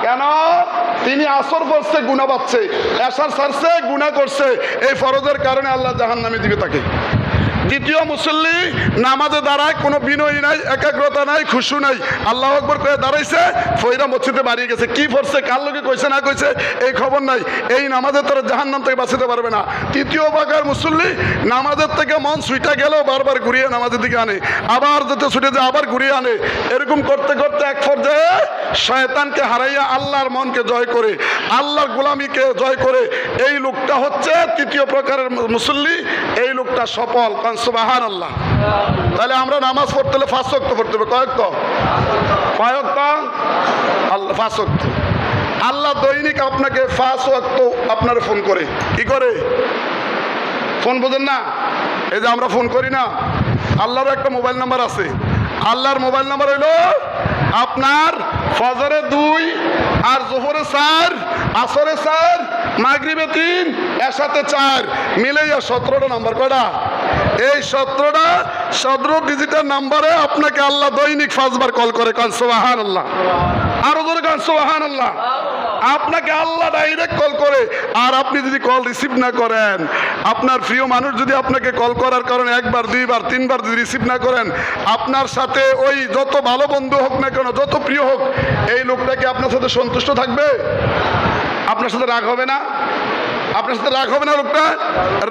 কেন? তিনি আসর পড়ছে, গুনাহ পাচ্ছে, এশার ছাড়ছে, গুনাহ করছে। এই ফরজের কারণে আল্লাহ জাহান্নামে দিবে তাকে। দ্বিতীয় মুসল্লি নামাজে দাঁড়ায়, কোনো বিনয় নাই, একাগ্রতা নাই, খুশু নাই, আল্লাহু আকবার করে দাঁড়াইছে, ফয়রা মসজিদে বাড়িয়ে গেছে, কি পড়ছে, কার লোকে কইছে না কইছে এই খবর নাই। এই নামাজে তারা জাহান্নাম থেকে বাঁচাতে পারবে না। তৃতীয় ভাগের মুসল্লি নামাজের থেকে মন ছুটে গেলেও বারবার ঘুরিয়ে নামাজের দিকে আনে, আবার যেতে ছুটে যায়, আবার ঘুরিয়ে আনে। এরকম করতে করতে এক পর্যায়ে শয়তানকে হারাইয়া আল্লাহর মনকে জয় করে, আল্লাহর গোলামিকে জয় করে এই লোকটা হচ্ছে তৃতীয় প্রকারের মুসল্লি। এই লোকটা সফল। সুবহানাল্লাহ। তাহলে আমরা নামাজ পড়তে হলে 5 ওয়াক্ত পড়তে হবে। কয় ওয়াক্ত? 5 ওয়াক্ত। আল্লাহ 5 ওয়াক্ত। আল্লাহ দৈনিক আপনাকে 5 ওয়াক্ত আপনার ফোন করে। কি করে? ফোন বোঝেন না? এই যে আমরা ফোন করি না, আল্লাহর একটা মোবাইল নাম্বার আছে। আল্লাহর মোবাইল নাম্বার হইল আপনার ফজরে 2 আর জোহরে 4, আসরে 4, মাগরিবে 3, এশাতে 4, মিলাইয়া 17টা নাম্বার। কয়টা? এই 17 ডিজিটের নাম্বারে আপনাকে আল্লাহ দৈনিক 5 বার কল করে। কান সুবহানাল্লাহ। আরো জোরে কান সুবহানাল্লাহ। আপনাকে আল্লাহ ডাইরেক্ট কল করে। আর আপনি যদি কল রিসিভ না করেন, আপনার প্রিয় মানুষ যদি আপনাকে কল করার কারণে 1 বার 2 বার 3 বার যদি রিসিভ না করেন, আপনার সাথে ওই যত ভালো বন্ধু হোক না কেন, যত প্রিয় হোক, এই লোকটাকে আপনার সাথে সন্তুষ্ট থাকবে? আপনার সাথে রাগ হবে না? আপনার সাথে রাগ হবে না? লোকটা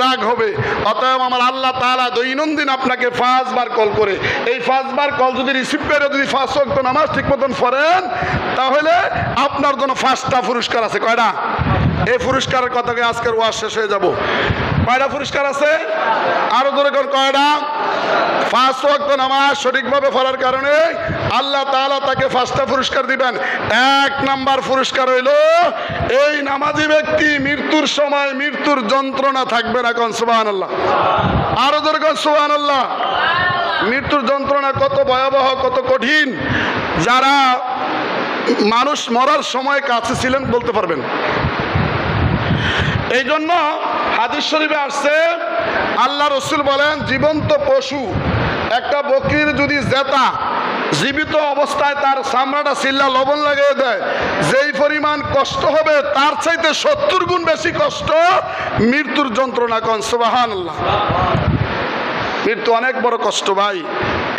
রাগ হবে। অতএব আমার আল্লাহ তাআলা দৈনন্দিন আপনাকে 5 বার কল করে। এই 5 বার কল যদি রিসিভ করে যদি 5 ওয়াক্ত নামাজ ঠিক মতন পড়েন, তাহলে আপনার জন্য 5টা পুরস্কার আছে। কয়টা? এই পুরস্কারের কথাকে আজকের ওয়াজ শেষ হয়ে যাব। কয়টা পুরস্কার আছে? আরো জোরে কোন কয়টা? 5 ওয়াক্ত নামাজ সঠিকভাবে পড়ার কারণে আল্লাহ তাআলা তাকে 5টা পুরস্কার দিবেন। 1 নাম্বার পুরস্কার হইল এই নামাজি ব্যক্তি মৃত্যুর সময় মৃত্যুর যন্ত্রণা থাকবে না। কোন সুবহানাল্লাহ। আরো জোরে কোন সুবহানাল্লাহ। মৃত্যুর যন্ত্রণা কত ভয়াবহ, কত কঠিন, যারা মানুষ মরার সময় কাছে ছিলেন বলতে পারবেন। এই জন্য হাদিস শরীফে আসছে, আল্লাহ রাসূল বলেন, জীবন্ত পশু একটা বকরির যদি জেতা জীবিত অবস্থায় তার চামড়াটা ছিল্লা লবণ লাগিয়ে দেয়, যেই পরিমাণ কষ্ট হবে তার চাইতে 70 গুণ বেশি কষ্ট মৃত্যুর যন্ত্রণা। কোন সুবহানাল্লাহ। মৃত্যু অনেক বড় কষ্ট ভাই।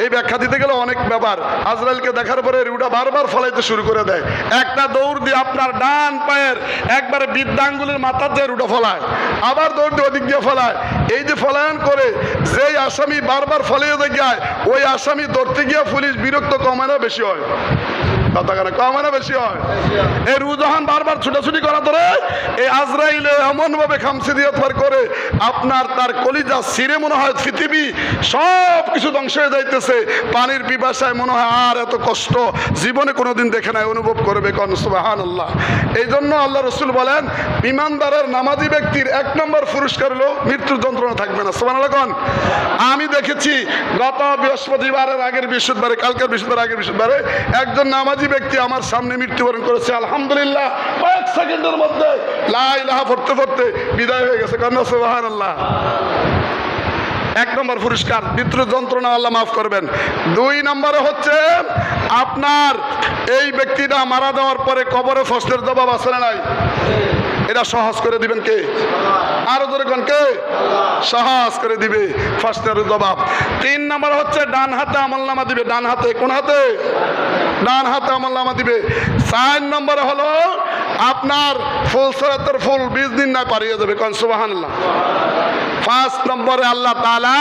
এই ব্যাখ্যা দিতে গেলে অনেক ব্যাপার। আজরাইলকে দেখার পরে রুটা বারবার ফলাইতে শুরু করে দেয়। একটা দৌড় দিয়ে আপনার ডান পায়ের একবারে বৃদ্ধাঙ্গুলের মাথার দিয়ে রুটা ফলায়, আবার দৌড় দিয়ে ওদিক দিয়ে ফলায়। এই যে ফলায়ন করে যেই আসামি বারবার ফলিয়ে যায়, ওই আসামি ধরতে গিয়ে পুলিশ বিরক্ত কমে না বেশি হয়? কথা কেন কমে না বেশি হয়? এই রুজাহান বারবার ছুটাছুটি করা ধরে এই আজরাইলে এমন ভাবে খামচি দিয়ে করে আপনার তার কলিজা ছিঁড়ে মনে হয় পৃথিবী সব কিছু ধ্বংস হয়ে যাইতেছে। পানির পিপাসায় মনে হয় আর এত কষ্ট জীবনে কোনোদিন দেখে নাই, অনুভব করবে। কোন সুবহানাল্লাহ। এই জন্য আল্লাহ রাসূল বলেন, ইমানদারের নামাজি ব্যক্তির 1 নম্বর পুরস্কার হলো মৃত্যুর যন্ত্রণা থাকবে না। সুবহানাল্লাহ। কোন? আমি দেখেছি গত বৃহস্পতিবারের আগের বৃহস্পতিবারে, কালকের বৃহস্পতিবার আগের বৃহস্পতিবারে একজন নামাজি ব্যক্তি আমার সামনে মৃত্যুবরণ করেছে। আলহামদুলিল্লাহ, কয়েক সেকেন্ডের মধ্যে লা ইলাহা পড়তে পড়তে বিদায় হয়ে গেছে। কান্না সুবহানাল্লাহ। 1 নম্বর পুরস্কার, মৃত্যুর যন্ত্রণা আল্লাহ মাফ করবেন। 2 নম্বরে হচ্ছে আপনার এই ব্যক্তিটা মারা যাওয়ার পরে কবরে প্রশ্নের জবাব আছে না নাই? এটা সহজ করে দিবেন কে? আরো ধরে কোন কে? সহজ করে দিবে প্রশ্নের জবাব। 3 নম্বর হচ্ছে ডান হাতে আমলনামা দিবে। ডান হাতে, কোন হাতে? ডান হাতে আমলনামা দিবে। 4 নম্বরে হলো আপনার ফুল সরাতের ফুল 20 দিন না পারিয়ে যাবে, কোন সুবহানাল্লাহ। 5 নম্বরে আল্লাহ তাআলা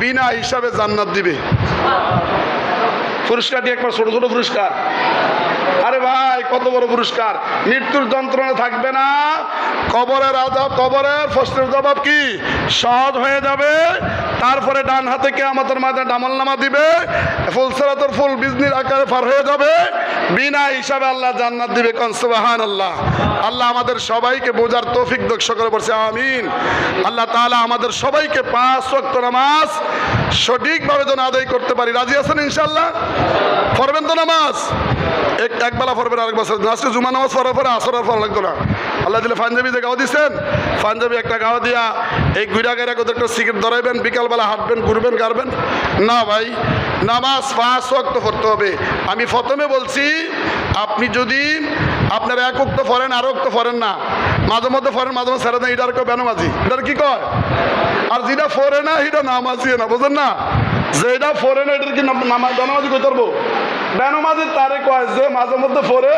বিনা হিসাবে জান্নাত দিবে। পুরস্কারটি একবার ছোট ছোট পুরস্কার। আরে ভাই কত বড় পুরস্কার! মৃত্যুর যন্ত্রণা থাকবে না, কবরের আযাব, কবরের প্রশ্নের জবাব কি সহজ হয়ে যাবে। তারপরে ডান হাতে কিয়ামতের ময়দানে আমলনামা দিবে, ফুল সিরাতের ফুল বিজনির আকারে পার হয়ে যাবে, বিনা হিসাবে আল্লাহ জান্নাত দিবে, কোন সুবহানাল্লাহ। আল্লাহ আমাদের সবাইকে বোঝার তৌফিক দান করে বলছে আমিন। আল্লাহ তাআলা আমাদের সবাইকে 5 ওয়াক্ত নামাজ সঠিকভাবে যেন আদায় করতে পারি। রাজি আছেন ইনশাআল্লাহ? পড়বেন তো নামাজ? একবেলা পড়বেন, আরেক বছর আজকে জুমা নামাজ পড়ার পরে আসর আর পড়া লাগতো না। আল্লাহ দিলে পাঞ্জাবি যে গাওয়া দিচ্ছেন, পাঞ্জাবি একটা গাওয়া দিয়া এই ঘুরা গেরা কোথাও একটা সিগারেট ধরাইবেন, বিকালবেলা হাঁটবেন, ঘুরবেন, গাড়বেন না ভাই। নামাজ 5 ওয়াক্ত পড়তে হবে। আমি প্রথমে বলছি আপনি যদি আপনার 1 ওয়াক্ত পড়েন, আর ওয়াক্ত পড়েন না, মাঝে মধ্যে পড়েন, মাঝে মধ্যে ছেড়ে দেন, এটার কেউ বেনামাজি, এটার কি কয়? আর যেটা পড়ে না এটা নামাজি না, বুঝেন না? যেটা পড়ে না এটার কি বেনামাজি কই করবো? বেনামাজি তারে কয় যে মাঝে মধ্যে পড়ে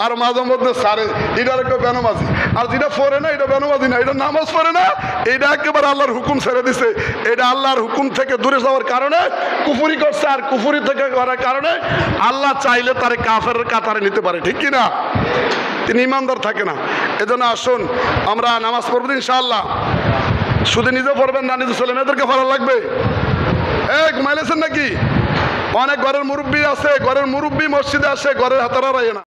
আর মাঝে মধ্যে সারে, এটার কেউ বেনামাজি। আর যেটা পড়ে না এটা বেনামাজি না, এটা নামাজ পড়ে না, এটা একেবারে আল্লাহর হুকুম ছেড়ে দিছে। এটা আল্লাহর হুকুম থেকে দূরে যাওয়ার কারণে কুফরি করছে, আর কুফরি থেকে করার কারণে আল্লাহ চাইলে তারে কাফেরের কাতারে নিতে পারে, ঠিক কিনা? তিনি ইমানদার থাকে না। এজন্য আসুন আমরা নামাজ পড়বো ইনশাআল্লাহ। শুধু নিজে পড়বেন না, নিজে ছেলে মেয়েদেরকে ভালো লাগবে। ঘুমাইলেছেন নাকি? অনেক ঘরের মুরব্বী আছে, ঘরের মুরব্বী মসজিদে আসে, ঘরের হাতারা রায় না।